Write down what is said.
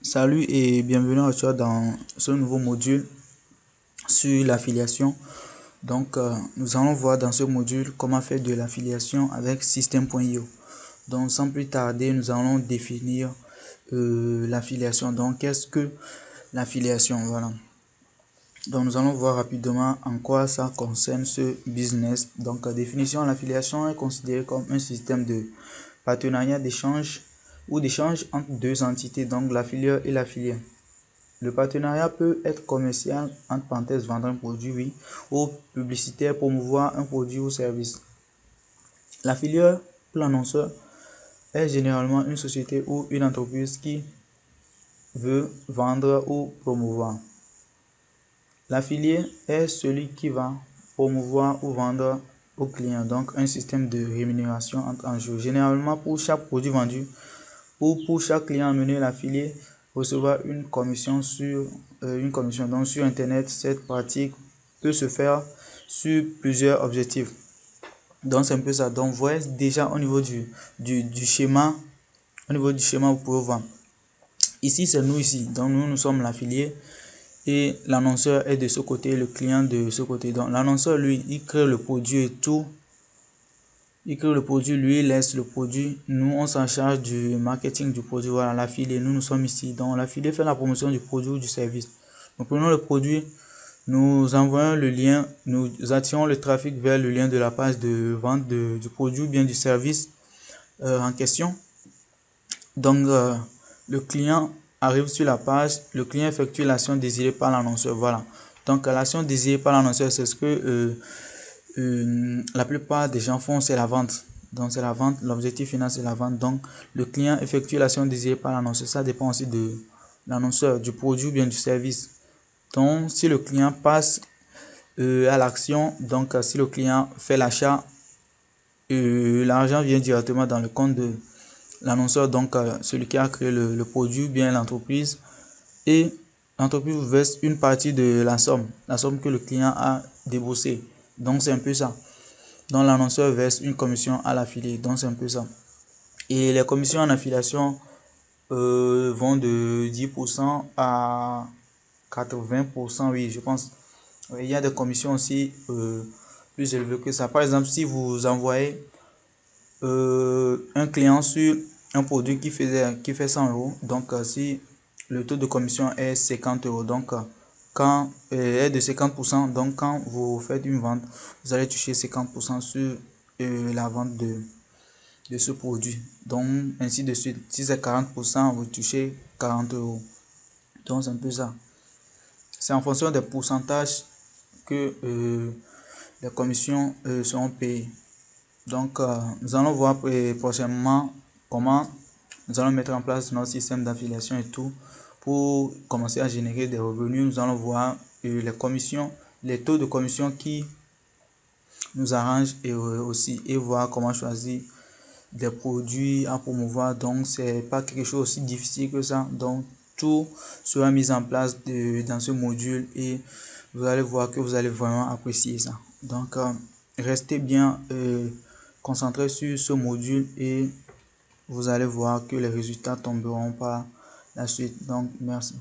Salut et bienvenue à toi dans ce nouveau module sur l'affiliation. Nous allons voir dans ce module comment faire de l'affiliation avec System.io. Donc, sans plus tarder, nous allons définir l'affiliation. Donc, qu'est-ce que l'affiliation? Voilà. Donc, nous allons voir rapidement en quoi ça concerne ce business. Donc, définition, l'affiliation est considérée comme un système de partenariat d'échange ou d'échange entre deux entités, donc l'affilié et l'affilié. Le partenariat peut être commercial, entre parenthèses, vendre un produit, oui, ou publicitaire, promouvoir un produit ou service. L'affilié pour l'annonceur est généralement une société ou une entreprise qui veut vendre ou promouvoir. L'affilié est celui qui va promouvoir ou vendre au client, donc un système de rémunération entre en jeu. Généralement, pour chaque produit vendu ou pour chaque client amené, l'affilié recevra une commission sur Donc sur internet, cette pratique peut se faire sur plusieurs objectifs. Donc c'est un peu ça. Donc vous voyez déjà au niveau du schéma, vous pouvez voir. Ici c'est nous ici. Donc nous sommes l'affilié et l'annonceur est de ce côté, le client de ce côté. Donc l'annonceur lui, il crée le produit et tout. Il crée le produit, lui il laisse le produit. Nous, on s'en charge du marketing du produit. Voilà, l'affilié, nous sommes ici. Donc, l'affilié fait la promotion du produit ou du service. Nous prenons le produit, nous envoyons le lien, nous attirons le trafic vers le lien de la page de vente du produit ou bien du service en question. Donc, le client arrive sur la page, le client effectue l'action désirée par l'annonceur. Voilà. Donc, l'action désirée par l'annonceur, c'est ce que la plupart des gens font, c'est la vente. Donc c'est la vente, l'objectif final c'est la vente. Donc le client effectue l'action désirée par l'annonceur. Ça dépend aussi de l'annonceur, du produit ou bien du service. Donc si le client passe à l'action, donc si le client fait l'achat, l'argent vient directement dans le compte de l'annonceur, donc celui qui a créé le produit, bien l'entreprise, et l'entreprise vous verse une partie de la somme que le client a déboursée. Donc c'est un peu ça. Donc l'annonceur verse une commission à l'affilié. Donc c'est un peu ça. Et les commissions en affiliation vont de 10% à 80%, oui, je pense. Il y a des commissions aussi plus élevées que ça. Par exemple, si vous envoyez un client sur un produit qui fait 100 euros, donc si le taux de commission est 50 euros, donc quand est de 50%, donc quand vous faites une vente, vous allez toucher 50% sur la vente de ce produit. Donc ainsi de suite. Si c'est 40%, vous touchez 40 euros. Donc c'est un peu ça. C'est en fonction des pourcentages que les commissions seront payées. Donc nous allons voir prochainement comment nous allons mettre en place notre système d'affiliation et tout pour commencer à générer des revenus. Nous allons voir les commissions, les taux de commission qui nous arrangent et voir comment choisir des produits à promouvoir. Donc c'est pas quelque chose aussi difficile que ça. Donc tout sera mis en place dans ce module et vous allez voir que vous allez vraiment apprécier ça. Donc restez bien concentré sur ce module et vous allez voir que les résultats tomberont par la suite. Donc merci.